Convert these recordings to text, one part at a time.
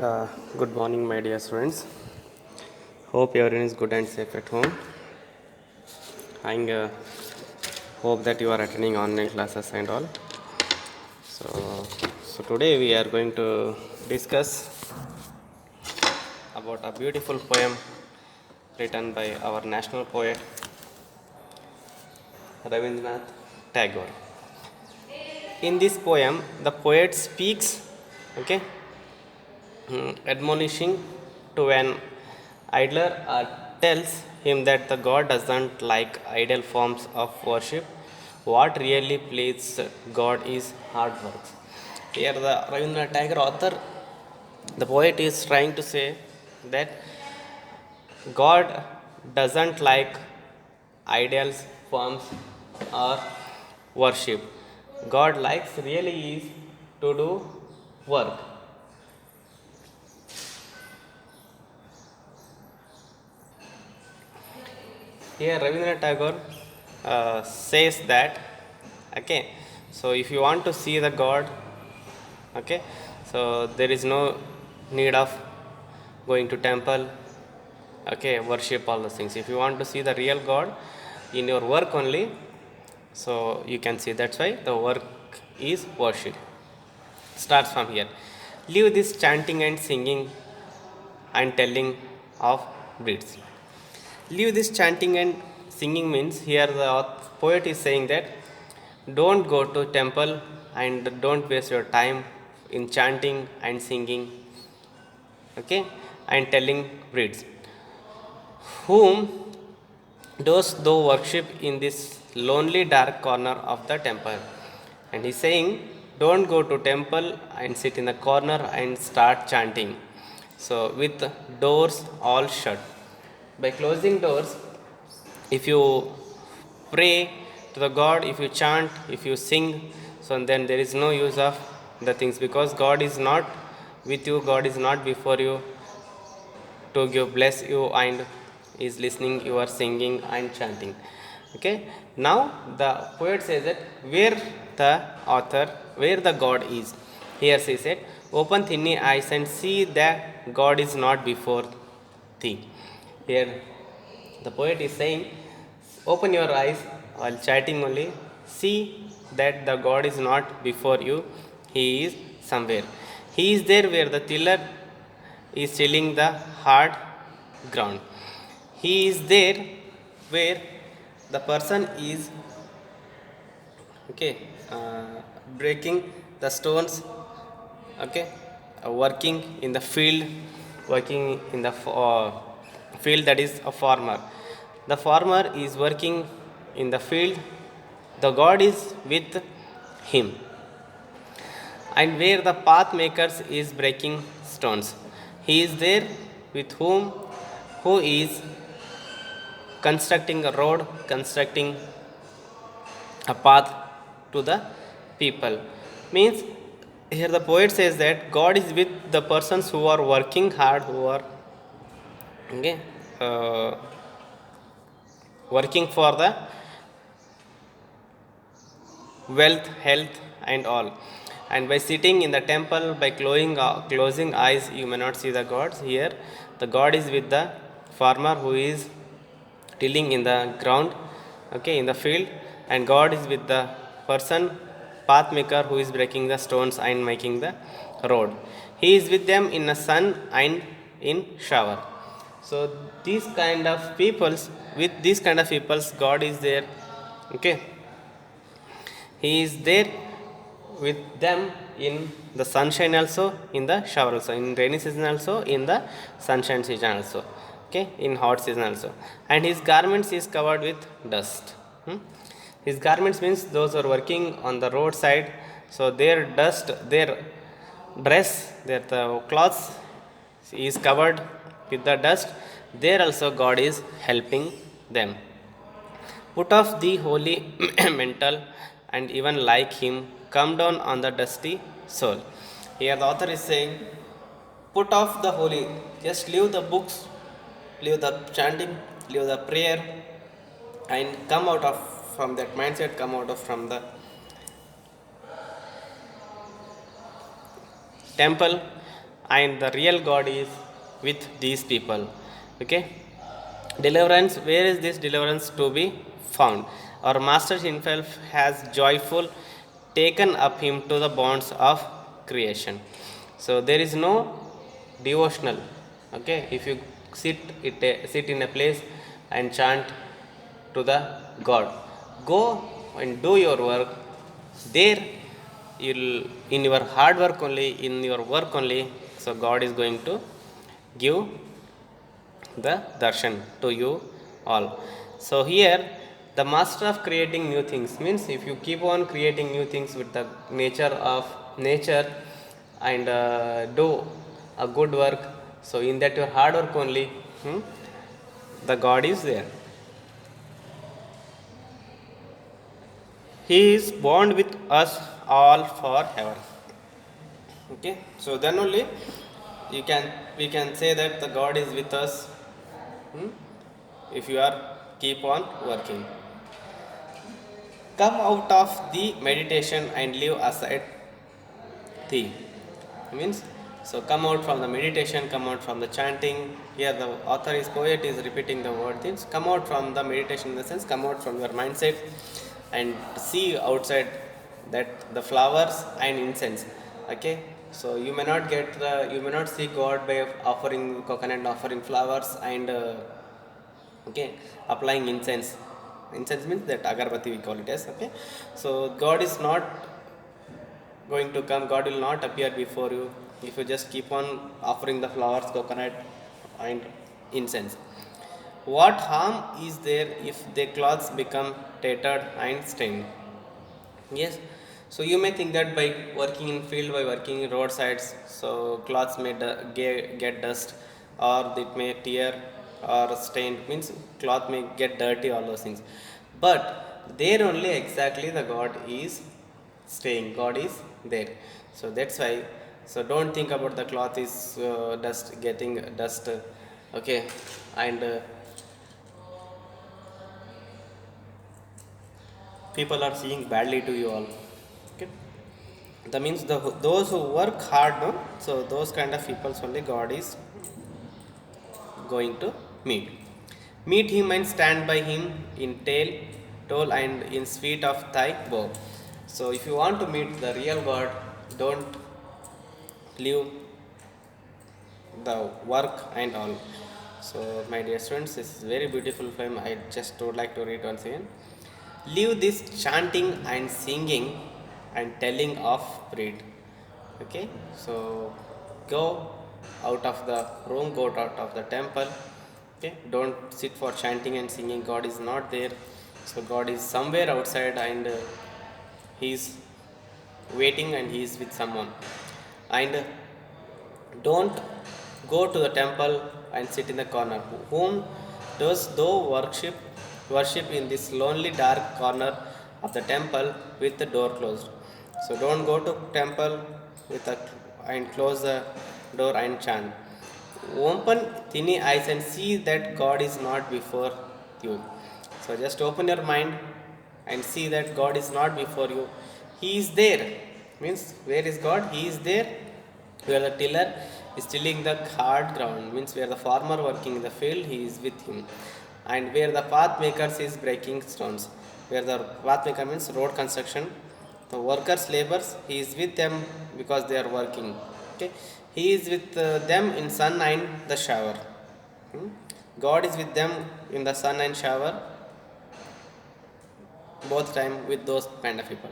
Good morning, my dear students. Hope everyone is good and safe at home. I hope that you are attending online classes and all. So today we are going to discuss about a beautiful poem written by our national poet Rabindranath Tagore. In this poem, the poet speaks, okay, admonishing to an idler tells him that the God doesn't like idle forms of worship. What really pleases God is hard work. Here, the Rabindranath Tagore author, the poet is trying to say that God doesn't like idols, forms, or worship. God likes really is to do work. Here Rabindranath Tagore says that, okay, so if you want to see the God, okay, so there is no need of going to temple, okay, worship all those things. If you want to see the real God in your work only, so you can see. That's why the work is worship. Starts from here. Leave this chanting and singing and telling of breeds. Leave this chanting and singing means here the poet is saying that don't go to temple and don't waste your time in chanting and singing, okay, and telling breeds. Whom does thou worship in this lonely dark corner of the temple? And he's saying, don't go to temple and sit in the corner and start chanting. So with doors all shut. By closing doors, if you pray to the God, if you chant, if you sing, so then there is no use of the things because God is not with you, God is not before you to give bless you and is listening you are singing and chanting. Okay, now the poet says that where the author, where the God is. Here she said, open thy eyes and see that God is not before thee. Here the poet is saying, open your eyes while chatting only, see that the God is not before you, He is somewhere. He is there where the tiller is tilling the hard ground. He is there where the person is, okay, breaking the stones, okay, working in the field, working in the field, that is a farmer. The farmer is working in the field, the God is with him, and where the path makers is breaking stones, he is there with whom, who is constructing a road, constructing a path to the people. Means here the poet says that God is with the persons who are working hard, who are, okay, working for the wealth, health, and all. And by sitting in the temple, by closing eyes, you may not see the gods. Here, the God is with the farmer who is tilling in the ground, okay, in the field, and God is with the person, path maker, who is breaking the stones and making the road. He is with them in the sun and in shower. So these kind of peoples, with these kind of peoples, God is there, okay. He is there with them in the sunshine also, in the shower also, in rainy season also, in the sunshine season also, okay, in hot season also. And his garments is covered with dust. His garments means those who are working on the roadside, so their dust, their dress, their clothes is covered with the dust. There also God is helping them. Put off the holy mental and even like him, come down on the dusty soul. Here the author is saying, put off the holy, just leave the books, leave the chanting, leave the prayer, and come out of from that mindset, come out of from the temple and the real God is with these people. Okay, deliverance, where is this deliverance to be found? Our master himself has joyful taken up him to the bonds of creation. So there is no devotional. Okay, if you sit in a place and chant to the God, go and do your work there. You'll, in your hard work only, in your work only, so God is going to give the darshan to you all. So here the master of creating new things means, if you keep on creating new things with the nature of nature and do a good work, so in that your hard work only, the God is there. He is bound with us all forever. Okay, so then only you can we can say that the God is with us, if you are keep on working. Come out of the meditation and leave aside thee. Means, so come out from the meditation, come out from the chanting. Here the author is poet is repeating the word things. Come out from the meditation, in the sense, come out from your mindset and see outside that the flowers and incense. Okay, so you may not get the, you may not see God by offering coconut, offering flowers and okay, applying incense. Incense means that agarbatti we call it as. Okay, so God is not going to come, God will not appear before you if you just keep on offering the flowers, coconut and incense. What harm is there if the clothes become tattered and stained? Yes, so you may think that by working in field, by working in roadsides, so cloths may get dust, or it may tear or stained, means cloth may get dirty, all those things. But there only exactly the God is staying, God is there. So that's why, so don't think about the cloth is dust, getting dust, okay, and people are seeing badly to you all. Okay, that means those who work hard, no, so those kind of people only God is going to meet him and stand by him in toll and in sweet of thy bow. So if you want to meet the real God, don't leave the work and all. So my dear students, this is very beautiful poem. I just would like to read once again. Leave this chanting and singing and telling of breed. Okay, so go out of the room, go out of the temple. Okay, don't sit for chanting and singing. God is not there. So God is somewhere outside and he is waiting and he is with someone. And don't go to the temple and sit in the corner. Whom does thou worship in this lonely dark corner of the temple with the door closed? So don't go to temple with a and close the door and chant. Open tiny eyes and see that God is not before you. So just open your mind and see that God is not before you. He is there. Means where is God? He is there. Where the tiller is tilling the hard ground, means where the farmer working in the field, he is with him. And where the path makers is breaking stones, where the path maker means road construction, the workers labors, he is with them because they are working. Okay, he is with them in sun and the shower. God is with them in the sun and shower, both time with those kind of people.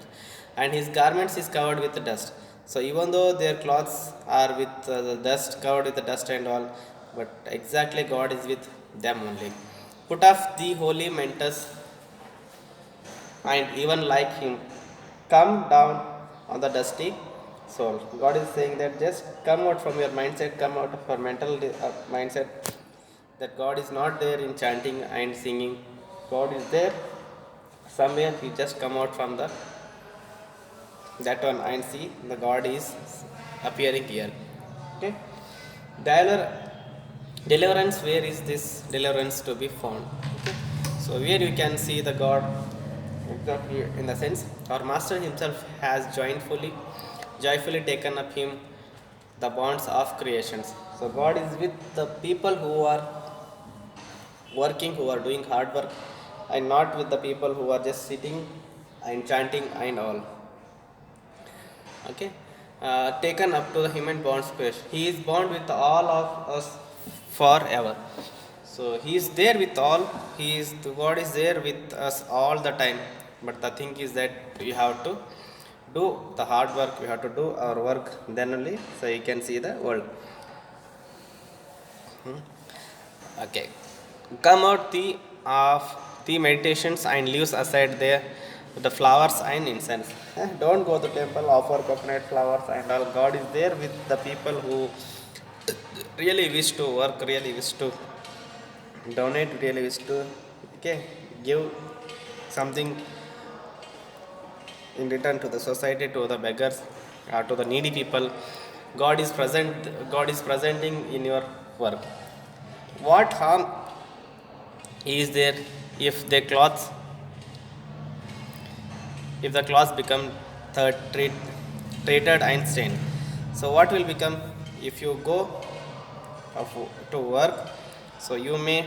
And his garments is covered with dust. So even though their clothes are with the dust, covered with the dust and all, but exactly God is with them only. Put off the holy mentus and even like him, come down on the dusty soul. God is saying that just come out from your mindset, come out of your mental mindset, that God is not there in chanting and singing. God is there somewhere. You just come out from the that one and see the God is appearing here. Okay, deliverance, where is this deliverance to be found? Okay, so here you can see the God exactly, in the sense our master himself has joyfully taken up him the bonds of creations. So God is with the people who are working, who are doing hard work, and not with the people who are just sitting and chanting and all. Okay, taken up to the human bond space. He is bound with all of us forever. So he is there with all. He is the God is there with us all the time. But the thing is that we have to do the hard work. We have to do our work. Then only so you can see the world. Okay. Come out of the meditations and leaves aside the flowers and incense. Don't go to temple, offer coconut flowers and all. God is there with the people who really wish to work, really wish to donate, really wish to okay give something in return to the society, to the beggars, to the needy people. God is present. God is presenting in your work. What harm is there if the clothes if the cloths become treated and stained? So what will become if you go to work? So you may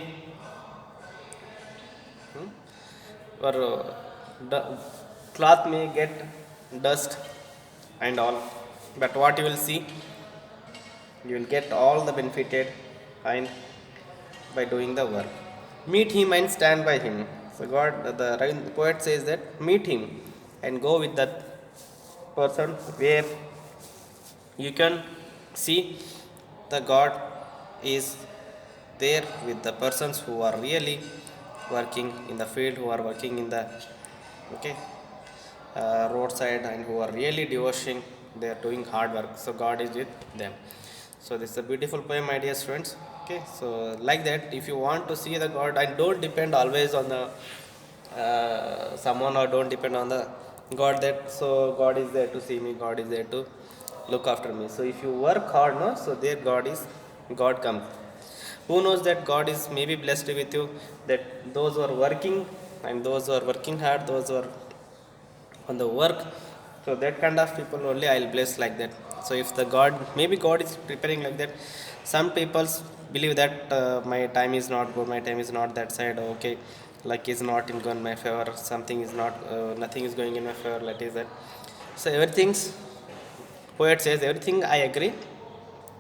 or the cloth may get dust and all, but what you will see, you will get all the benefited and by doing the work. Meet him and stand by him. So God, the poet says that meet him and go with that person where you can see the God is there with the persons who are really working in the field, who are working in the okay roadside, and who are really devotion. They are doing hard work. So God is with them. So this is a beautiful poem, my dear students. Okay, so like that, if you want to see the God, and don't depend always on the someone, or don't depend on the God that so God is there to see me, God is there to look after me. So if you work hard, no, so there God comes. Who knows that God is maybe blessed with you, that those who are working and those who are working hard, those who are on the work, so that kind of people only I'll bless like that. So if the God, maybe God is preparing like that. Some people believe that my time is not good, my time is not that side, okay, like is not in going my favor, something is not nothing is going in my favor, like is that. So everything's poet says everything I agree,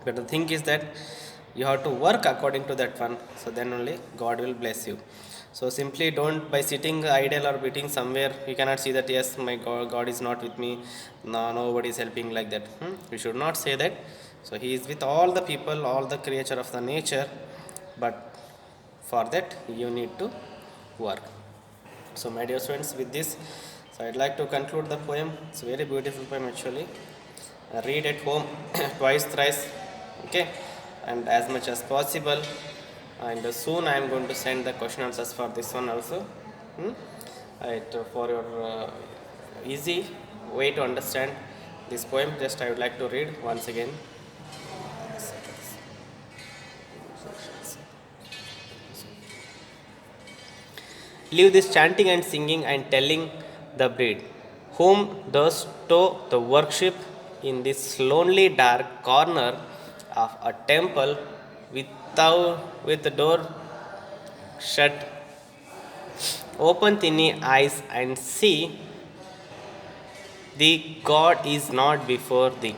but the thing is that you have to work according to that one, so then only God will bless you. So simply don't by sitting idle or waiting somewhere, you cannot see that yes, my God is not with me, no, nobody is helping like that. You should not say that. So he is with all the people, all the creature of the nature, but for that you need to work. So my dear students, with this, so I'd like to conclude the poem. It's a very beautiful poem actually. Read at home twice, thrice, okay, and as much as possible. And soon I am going to send the question answers for this one also. Right, for your easy way to understand this poem, just I would like to read once again. Leave this chanting and singing and telling the breed, whom does to the worship in this lonely dark corner of a temple with the door shut. Open tiny eyes and see the God is not before thee.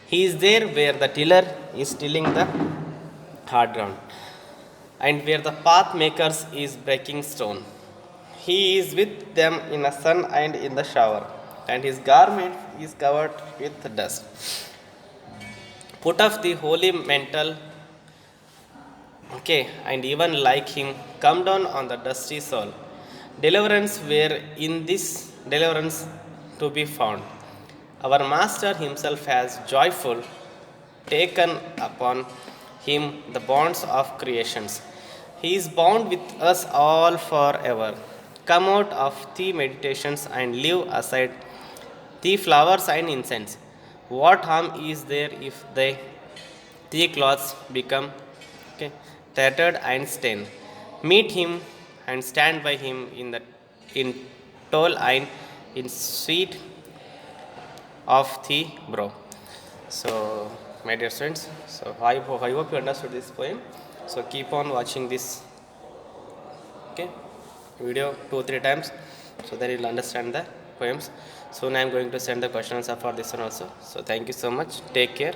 He is there where the tiller is tilling the hard ground, and where the path makers is breaking stone. He is with them in the sun and in the shower, and his garment is covered with dust. Put off the holy mantle, okay, and even like him, come down on the dusty soul. Deliverance where in this deliverance to be found. Our Master himself has joyful taken upon him the bonds of creations. He is bound with us all forever. Come out of the meditations and leave aside the flowers and incense. What harm is there if the cloths become okay, tattered and stained? Meet him and stand by him in tall and in sweet of the brow. So my dear students. So I hope you understood this poem. So keep on watching this, okay, video 2 3 times, so that you'll understand the poems. Soon I am going to send the question answer for this one also. So thank you so much. Take care.